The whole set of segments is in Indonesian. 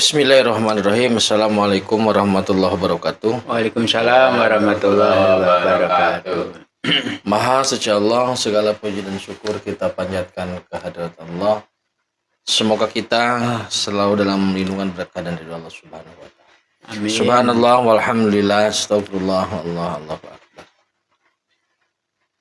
Bismillahirrahmanirrahim. Assalamualaikum warahmatullahi wabarakatuh. Waalaikumsalam warahmatullahi wabarakatuh. Maha suci Allah, segala puji dan syukur kita panjatkan kehadirat Allah. Semoga kita selalu dalam lindungan berkah dan ridho Allah Subhanahu wa taala. Amin. Subhanallah walhamdulillah astagfirullah Allahu akbar.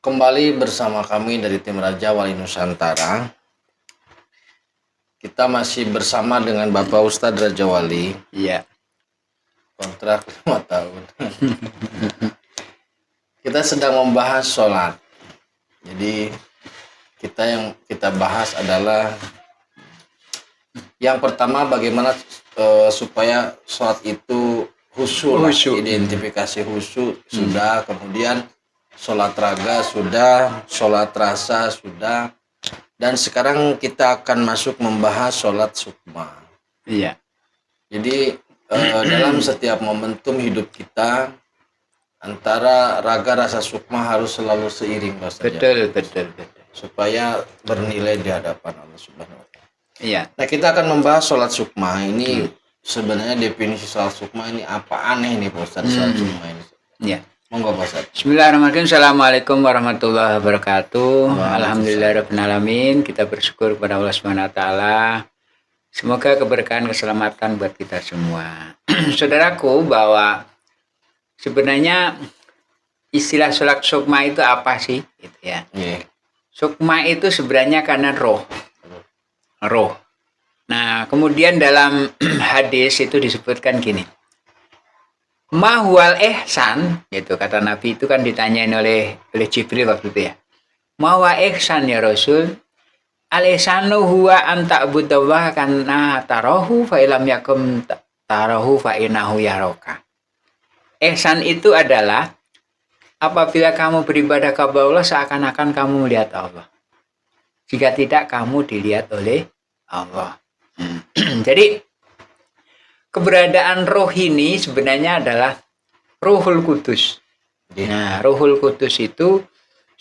Kembali bersama kami dari tim Raja Wali Nusantara. Kita masih bersama dengan Bapak Ustadz Raja Wali. Iya. Kontrak 5 tahun. Kita sedang membahas sholat. Jadi yang kita bahas adalah yang pertama bagaimana supaya sholat itu khusyuk. Identifikasi khusyuk sudah, kemudian sholat raga sudah, sholat rasa sudah. Dan sekarang kita akan masuk membahas sholat sukma. Iya. Jadi dalam setiap momentum hidup kita antara raga rasa sukma harus selalu seiring, Pak Ustaz. Betul. Supaya bernilai di hadapan Allah Subhanahu wa taala. Iya. Nah, kita akan membahas sholat sukma. Ini sebenarnya definisi sholat sukma ini apa aneh nih, Pak Ustaz, sholat sukma ini. Iya. Monggo, Pak Ustaz. Bismillahirrahmanirrahim. Assalamualaikum warahmatullahi wabarakatuh. Alhamdulillahirrahmanirrahim. Kita bersyukur kepada Allah Subhanahu wa taala. Semoga keberkahan keselamatan buat kita semua. Saudaraku, bahwa sebenarnya istilah sholat sukma itu apa sih? Gitu ya. Yeah. Sukma itu sebenarnya karena roh. Nah, kemudian dalam hadis itu disebutkan gini. Mahwal ihsan, gitu kata Nabi itu kan ditanyain oleh Jibril waktu itu ya. Mahwa ihsan ya Rasul? Al-ihsanu huwa an ta'budallaha kana tarahu fa ilam yakum tarahu fa innahu yaraka. Ihsan itu adalah apabila kamu beribadah kepada Allah seakan-akan kamu melihat Allah. Jika tidak, kamu dilihat oleh Allah. Jadi keberadaan roh ini sebenarnya adalah Ruhul Kudus. Nah, Ruhul Kudus itu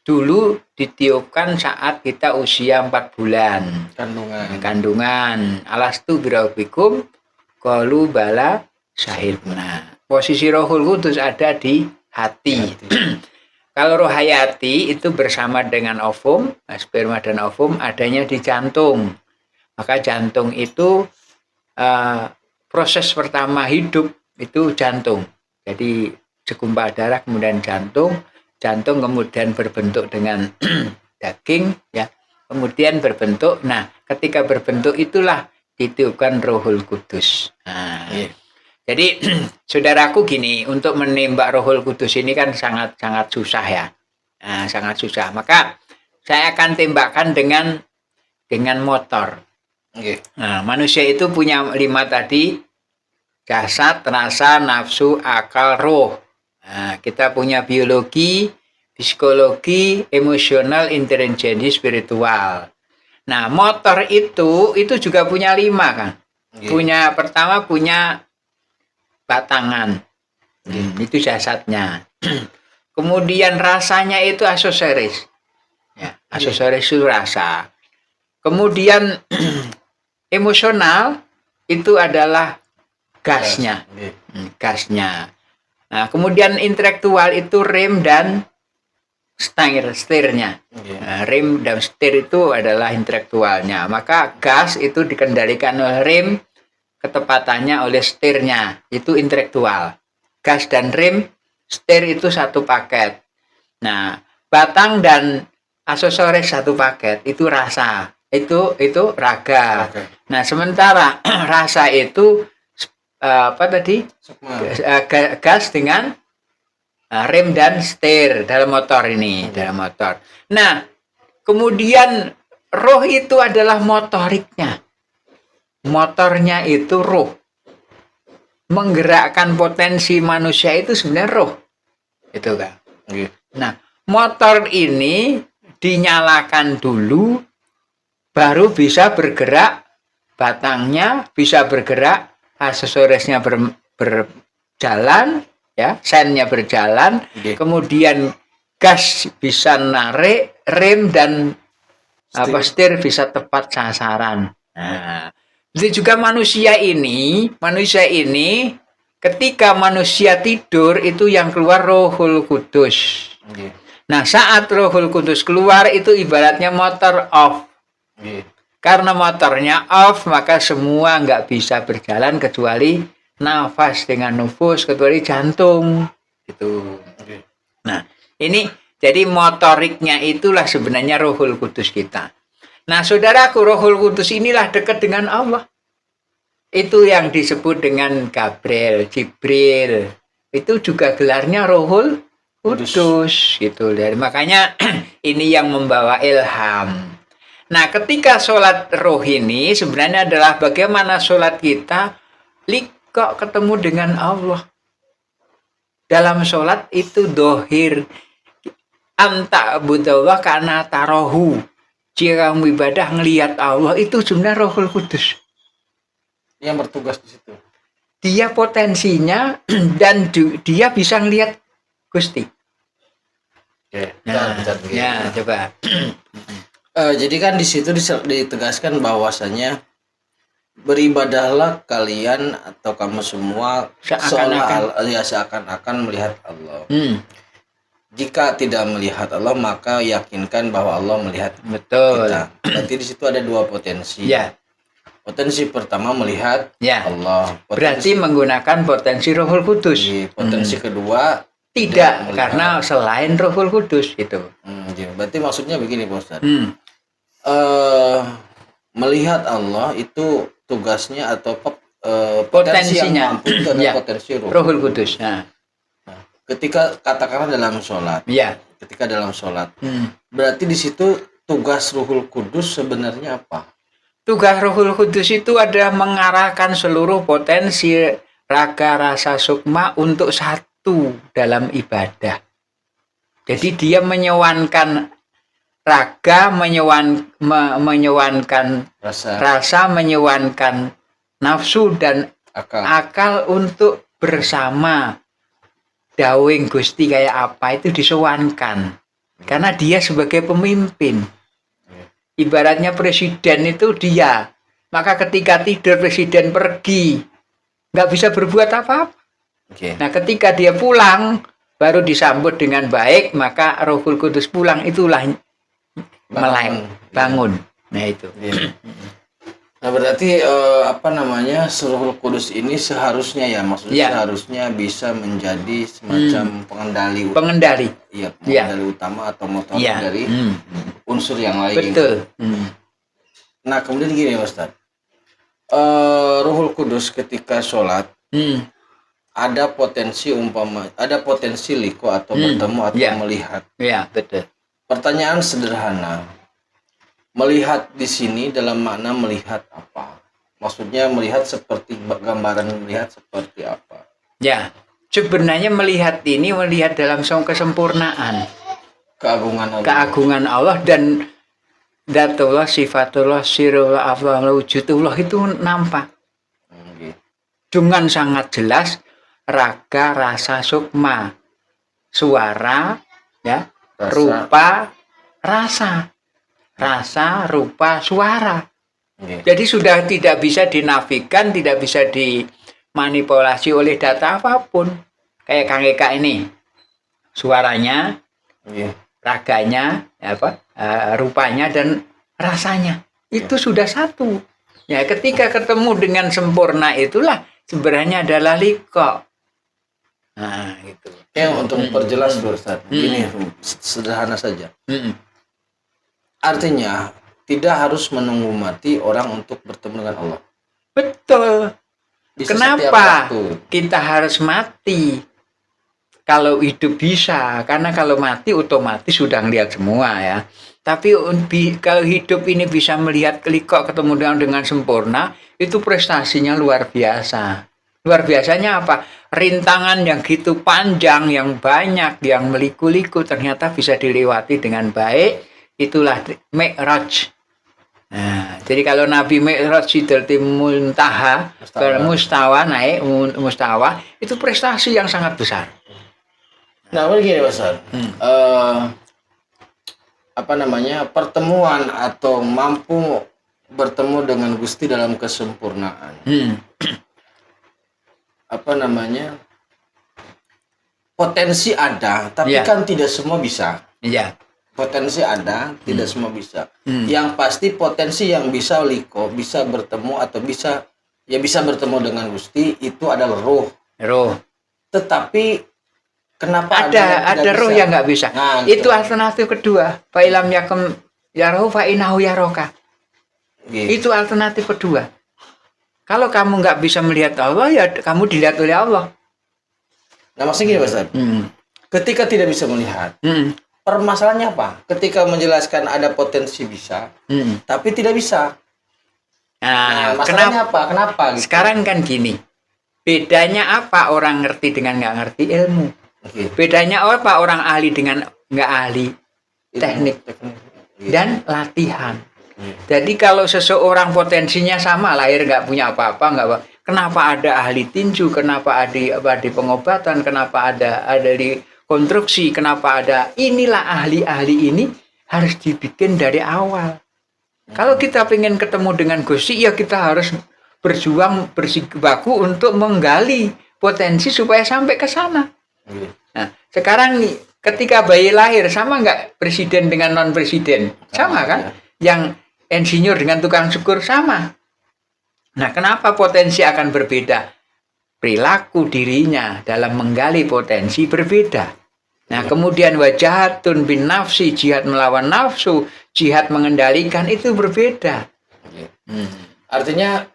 dulu ditiupkan saat kita usia 4 bulan. Kandungan. Alastu birabbikum qalu bala syahidna. Posisi Ruhul Kudus ada di hati. Kalau roh hayati itu bersama dengan ovum, sperma dan ovum adanya di jantung. Maka jantung itu proses pertama hidup itu jantung. Jadi segumpal darah kemudian jantung kemudian berbentuk dengan daging ya. Kemudian berbentuk. Nah, ketika berbentuk itulah ditiupkan Rohul Kudus. Nah, jadi saudaraku gini, untuk menembak Rohul Kudus ini kan sangat susah ya. Nah, sangat susah. Maka saya akan tembakkan dengan motor. Nah, manusia itu punya 5 tadi, jasad, rasa, nafsu, akal, roh. Nah, kita punya biologi, psikologi, emosional, intelijensi, spiritual. Nah, motor itu juga punya 5 kan. Pertama punya batangan. Itu jasadnya. Kemudian rasanya itu aksesoris. Ya, aksesoris itu rasa. Kemudian emosional itu adalah gasnya. Nah, kemudian intelektual itu rem dan setirnya. Nah, rem dan setir itu adalah intelektualnya. Maka gas itu dikendalikan oleh rem, ketepatannya oleh setirnya. Itu intelektual. Gas dan rem, setir itu satu paket. Nah, batang dan aksesoris satu paket itu rasa. Itu raga. Nah, sementara rasa itu gas dengan rem dan setir dalam motor ini. Dalam motor. Nah, kemudian roh itu adalah motoriknya. Motornya itu roh. Menggerakkan potensi manusia itu sebenarnya roh. Itu kan. Nah, motor ini dinyalakan dulu, baru bisa bergerak, batangnya bisa bergerak, aksesorisnya berjalan, ya, sennya berjalan, kemudian gas bisa narik, rem dan setir bisa tepat sasaran. Nah, Itu juga manusia ini ketika manusia tidur itu yang keluar Rohul Kudus. Nah, saat Rohul Kudus keluar itu ibaratnya motor off. Karena motornya off, maka semua nggak bisa berjalan kecuali nafas dengan nufus, kecuali jantung. Gitu. Nah, ini jadi motoriknya itulah sebenarnya Rohul Kudus kita. Nah, saudaraku, Rohul Kudus inilah dekat dengan Allah. Itu yang disebut dengan Gabriel, Jibril. Itu juga gelarnya Rohul Kudus. Gitu. Dari makanya ini yang membawa ilham. Nah, ketika sholat roh ini sebenarnya adalah bagaimana sholat kita kok ketemu dengan Allah. Dalam sholat itu dohir anta budallah karena tarohu. Jika kamu ibadah ngelihat Allah itu sebenarnya Rohul Kudus yang bertugas di situ. Dia potensinya dan dia bisa ngelihat Gusti. Oke, coba. Jadi kan di situ ditegaskan bahwasanya beribadahlah kalian atau kamu semua seakan-akan melihat Allah. Jika tidak melihat Allah, maka yakinkan bahwa Allah melihat kita. Berarti di situ ada dua potensi. Ya. Potensi pertama melihat Allah. Berarti menggunakan potensi Rohul Kudus. Potensi kedua tidak karena selain Rohul Kudus itu. Berarti maksudnya begini, Pak Ustaz. Melihat Allah itu tugasnya atau potensinya itu adalah potensi Rohul Kudus. Ketika katakanlah dalam sholat, ketika dalam sholat, berarti di situ tugas Rohul Kudus sebenarnya apa? Tugas Rohul Kudus itu adalah mengarahkan seluruh potensi raga rasa sukma untuk satu dalam ibadah. Jadi dia menyewankan raga, menyewankan rasa, menyewankan nafsu dan akal untuk bersama. Dawing Gusti kayak apa itu disewankan karena dia sebagai pemimpin. Ibaratnya presiden itu dia, maka ketika tidur presiden pergi nggak bisa berbuat apa-apa. Nah, ketika dia pulang baru disambut dengan baik, maka Rohul Kudus pulang itulah bangun. Nah itu. Nah, berarti Rohul Kudus ini seharusnya seharusnya bisa menjadi semacam pengendali. Iya, pengendali utama atau motor dari unsur yang lain. Betul. Nah, kemudian gini, Ustaz. Rohul Kudus ketika sholat ada potensi liko atau bertemu atau melihat. Iya, betul. Pertanyaan sederhana. Melihat di sini dalam makna melihat apa? Maksudnya melihat seperti gambaran melihat seperti apa? Ya, sebenarnya melihat ini melihat dalam kesempurnaan. Keagungan Allah dan Datullah, sifatullah, sirullah, aflallah, wujudullah itu nampak. Dengan sangat jelas raga, rasa, sukma, suara, rupa, rasa. Rasa, rupa, suara. Jadi sudah tidak bisa dinafikan, tidak bisa dimanipulasi oleh data apapun. Kayak Kang Eka ini, suaranya, raganya, rupanya dan rasanya itu sudah satu. Ya, ketika ketemu dengan sempurna itulah sebenarnya adalah liko. Nah, itu. Untuk memperjelas Ustaz, ini sederhana saja. Artinya tidak harus menunggu mati orang untuk bertemu dengan Allah. Betul. Kenapa kita harus mati? Kalau hidup bisa, karena kalau mati otomatis sudah ngelihat semua ya. Tapi kalau hidup ini bisa melihat kok ketemu dengan sempurna, itu prestasinya luar biasa. Luar biasanya apa? Rintangan yang gitu panjang, yang banyak, yang meliku-liku ternyata bisa dilewati dengan baik. Itulah Mi'raj. Nah, jadi kalau Nabi Mi'raj Sidratil Muntaha, Mustawa naik Mustawa, itu prestasi yang sangat besar. Nah, begini Ustaz. Pertemuan atau mampu bertemu dengan Gusti dalam kesempurnaan. Potensi ada, tapi kan tidak semua bisa. Iya. Potensi ada, tidak semua bisa. Yang pasti potensi yang bisa liko, bisa bertemu atau bisa bertemu dengan Gusti itu adalah roh. Tetapi kenapa ada roh yang nggak bisa? Nah, itu alternatif kedua. Fa'ilam yakum yarohu fa'inahu yaroka. Itu alternatif kedua. Kalau kamu nggak bisa melihat Allah, ya kamu dilihat oleh Allah. Nah, maksudnya gini, Pak Ustaz. Ketika tidak bisa melihat, permasalahannya apa? Ketika menjelaskan ada potensi bisa, tapi tidak bisa. Nah, masalahnya apa? Kenapa? Gitu? Sekarang kan gini, bedanya apa orang ngerti dengan nggak ngerti ilmu? Bedanya apa orang ahli dengan nggak ahli? Teknik dan latihan. Jadi kalau seseorang potensinya sama, lahir nggak punya apa-apa, nggak apa. Kenapa ada ahli tinju? Kenapa ada di pengobatan? Kenapa ada di konstruksi? Kenapa ada? Inilah ahli-ahli ini harus dibikin dari awal. Kalau kita ingin ketemu dengan Gusti, ya kita harus berjuang bersikuku untuk menggali potensi supaya sampai ke sana. Nah, sekarang nih, ketika bayi lahir sama nggak presiden dengan non presiden? Sama kan? Yang insinyur dengan tukang cukur sama. Nah, kenapa potensi akan berbeda? Perilaku dirinya dalam menggali potensi berbeda. Nah, kemudian wajahatun bin nafsi, jihad melawan nafsu, jihad mengendalikan itu berbeda. Artinya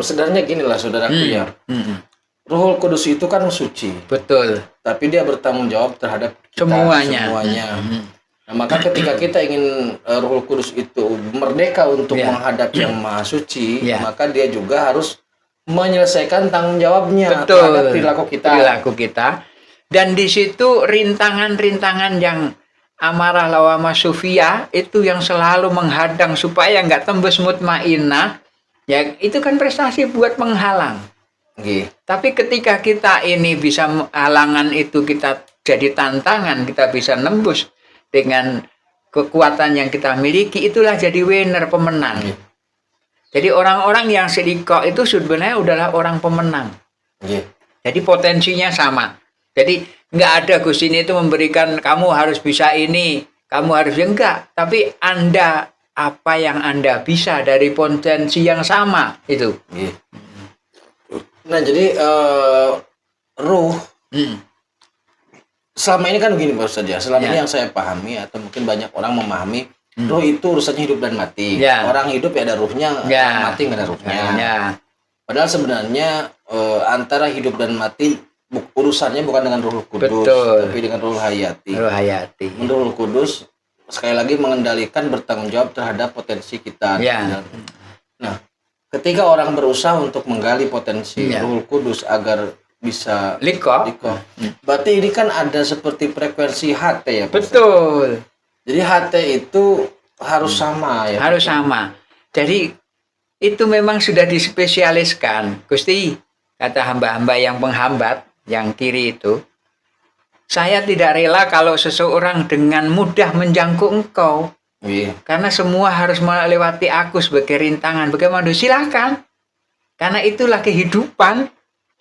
sebenarnya gini lah saudaraku ya. Ruhul Kudus itu kan suci. Betul. Tapi dia bertanggung jawab terhadap kita semuanya. Nah, maka ketika kita ingin Ruhul Kudus itu merdeka untuk menghadap yang Maha Suci, maka dia juga harus menyelesaikan tanggung jawabnya terhadap perilaku kita. Dan di situ rintangan-rintangan yang amarah lawama sufia itu yang selalu menghadang supaya nggak tembus mutmainah, ya itu kan prestasi buat menghalang. Tapi ketika kita ini bisa halangan itu kita jadi tantangan, kita bisa nembus dengan kekuatan yang kita miliki, itulah jadi winner, pemenang. Jadi orang-orang yang sedikit itu sebenarnya adalah orang pemenang. Jadi potensinya sama. Jadi nggak ada Gus ini itu memberikan kamu harus bisa ini, kamu harus enggak. Tapi Anda apa yang Anda bisa dari potensi yang sama itu. Nah jadi ruh selama ini kan begini Pak Ustadz ya. Selama ini yang saya pahami atau mungkin banyak orang memahami ruh itu urusannya hidup dan mati. Orang hidup ya ada ruhnya, mati nggak ada ruhnya. Padahal sebenarnya antara hidup dan mati urusannya bukan dengan Ruhul Kudus, tapi dengan Ruhul Hayati. Ruhul Kudus sekali lagi mengendalikan, bertanggung jawab terhadap potensi kita. Nah, ketika orang berusaha untuk menggali potensi Ruhul Kudus agar bisa liko. Berarti ini kan ada seperti frekuensi HT ya. Betul. Jadi HT itu harus sama ya. Harus sama. Jadi itu memang sudah dispesialiskan. Gusti, kata hamba-hamba yang penghambat, yang kiri itu, saya tidak rela kalau seseorang dengan mudah menjangkau engkau. Karena semua harus melewati aku sebagai rintangan. Bagaimana? Silakan. Karena itulah kehidupan.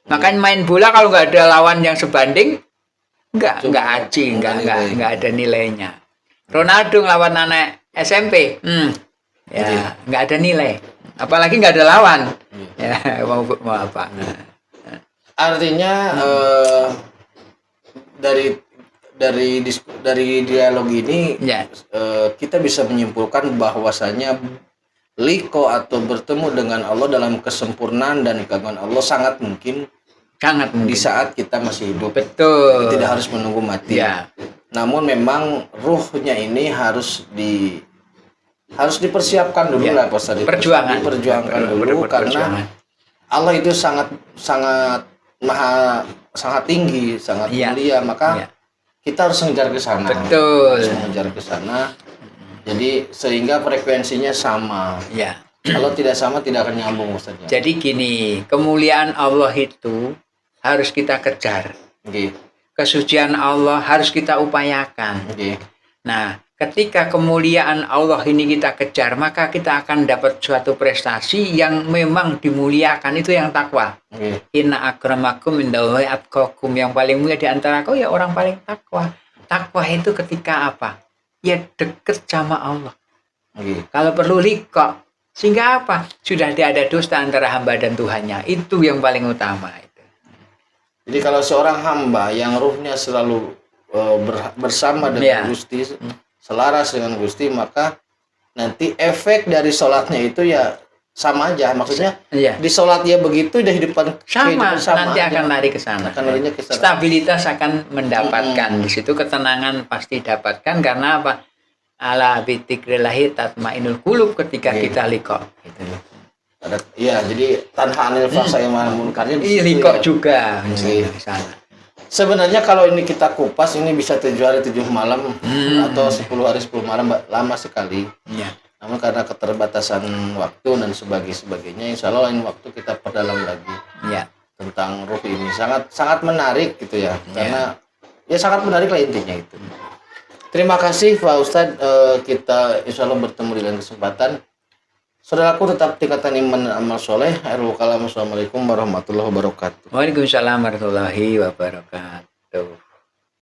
Makanya main bola kalau nggak ada lawan yang sebanding, nggak aji, nggak ada nilainya. Ronaldo ngelawan anak SMP, nggak ada nilai. Apalagi nggak ada lawan. Ya mau apa? Artinya dari dialog ini kita bisa menyimpulkan bahwasanya liko atau bertemu dengan Allah dalam kesempurnaan dan keagungan Allah sangat mungkin di saat kita masih hidup. Betul. Tidak harus menunggu mati. Namun memang ruhnya ini harus dipersiapkan dulu lah, diperjuangkan dulu karena Allah itu sangat tinggi, sangat mulia, maka kita harus mengejar ke sana. Betul. Harus mengejar ke sana. Jadi sehingga frekuensinya sama. Kalau tidak sama tidak akan nyambung Ustaz. Jadi gini, kemuliaan Allah itu harus kita kejar. Kesucian Allah harus kita upayakan. Nah, ketika kemuliaan Allah ini kita kejar, maka kita akan dapat suatu prestasi yang memang dimuliakan, itu yang takwa. Inna akramakum indallahi atqakum, yang paling mulia di antara kau ya orang paling takwa. Takwa itu ketika apa? Ya deket sama Allah. Kalau perlu liqa, sehingga apa? Sudah tidak ada dusta antara hamba dan Tuhannya. Itu yang paling utama itu. Jadi kalau seorang hamba yang ruhnya selalu bersama dengan Gusti, selaras dengan Gusti, maka nanti efek dari sholatnya itu ya sama aja. Maksudnya di sholat dia begitu, di kehidupan sama nanti aja. akan lari ke sana. Stabilitas akan mendapatkan di situ, ketenangan pasti dapatkan. Karena apa? Ala bidzikrillahi tatmainul qulub, ketika kita liqa. Iya, jadi tanha anil fahsya'i wal munkarnya liqa juga di sana. Sebenarnya kalau ini kita kupas, ini bisa 7 hari 7 malam atau 10 hari 10 malam, lama sekali. Namun karena keterbatasan waktu dan sebagainya, insya Allah lain waktu kita perdalam lagi tentang ruh ini. Sangat menarik gitu ya, karena ya sangat menarik lah intinya itu. Terima kasih Pak Ustadz, kita insya Allah bertemu di lain kesempatan. Saudaraku, tetap tingkatan iman dan amal soleh. Assalamualaikum warahmatullahi wabarakatuh. Waalaikumsalam warahmatullahi wabarakatuh.